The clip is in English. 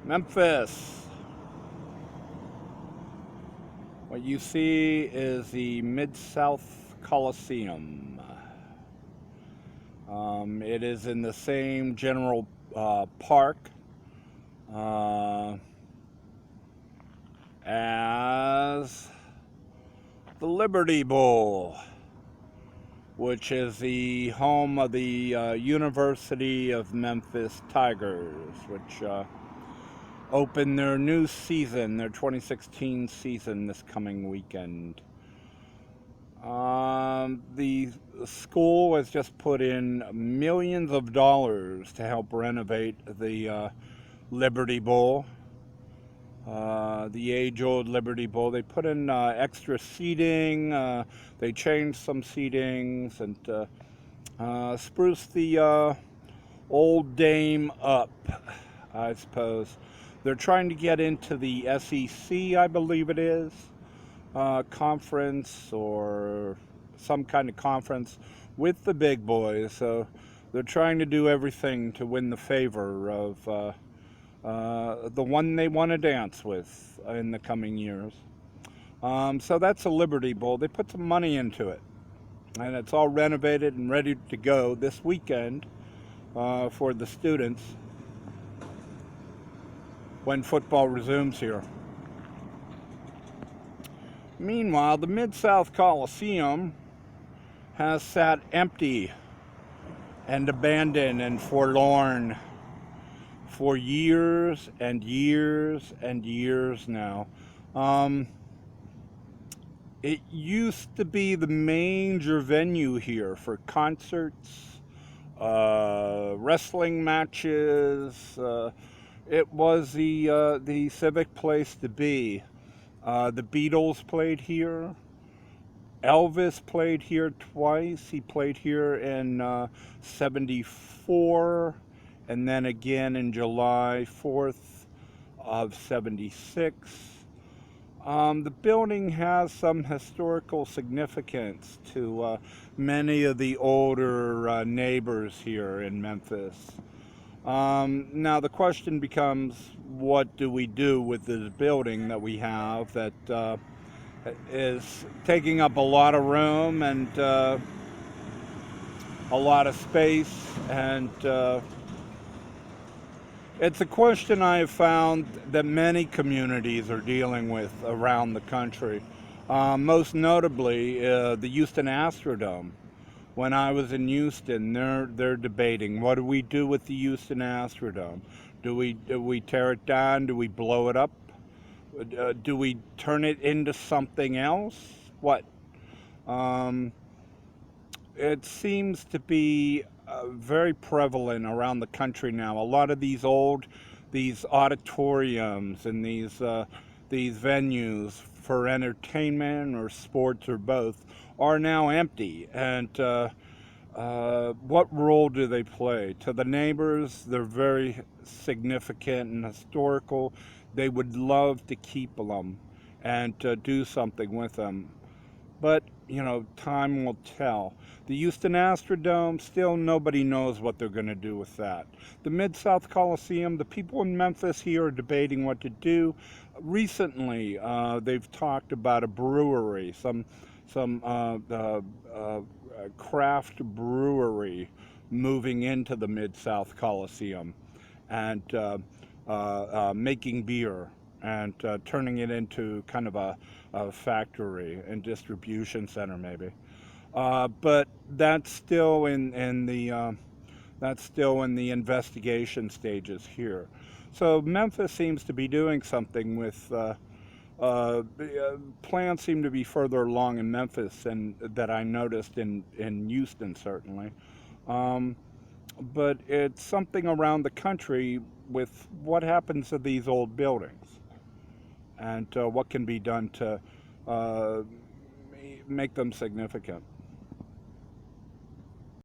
Memphis. What you see is the Mid-South Coliseum. It is in the same general park as the Liberty Bowl, which is the home of the University of Memphis Tigers, which open their new season, their 2016 season, this coming weekend. The school has just put in millions of dollars to help renovate the Liberty Bowl, the age-old Liberty Bowl. They put in extra seating, they changed some seatings, and spruced the old dame up, I suppose. They're trying to get into the SEC, I believe it is, conference or some kind of conference with the big boys. So they're trying to do everything to win the favor of the one they want to dance with in the coming years. So that's a Liberty Bowl. They put some money into it, and it's all renovated and ready to go this weekend for the students when football resumes here. Meanwhile, the Mid-South Coliseum has sat empty and abandoned and forlorn for years and years and years now. It used to be the major venue here for concerts, wrestling matches. It was the civic place to be. The Beatles played here. Elvis played here twice. He played here in '74, and then again in July 4th of '76. The building has some historical significance to many of the older neighbors here in Memphis. Now the question becomes, what do we do with this building that we have that is taking up a lot of room and a lot of space, and it's a question I have found that many communities are dealing with around the country. Most notably, the Houston Astrodome. When I was in Houston, they're debating, what do we do with the Houston Astrodome? Do we tear it down? Do we blow it up? Do we turn it into something else? What? It seems to be very prevalent around the country now. A lot of these auditoriums and these venues for entertainment or sports or both are now empty. And what role do they play? To the neighbors, they're very significant and historical. They would love to keep them and do something with them. But, time will tell. The Houston Astrodome, still nobody knows what they're going to do with that. The Mid-South Coliseum, the people in Memphis here are debating what to do. Recently, they've talked about a brewery, some craft brewery moving into the Mid-South Coliseum and making beer and turning it into kind of a factory and distribution center, maybe. But that's still in the investigation stages here. So Memphis seems to be doing something with. Plans seem to be further along in Memphis and that I noticed in Houston, certainly. But it's something around the country with what happens to these old buildings and what can be done to make them significant.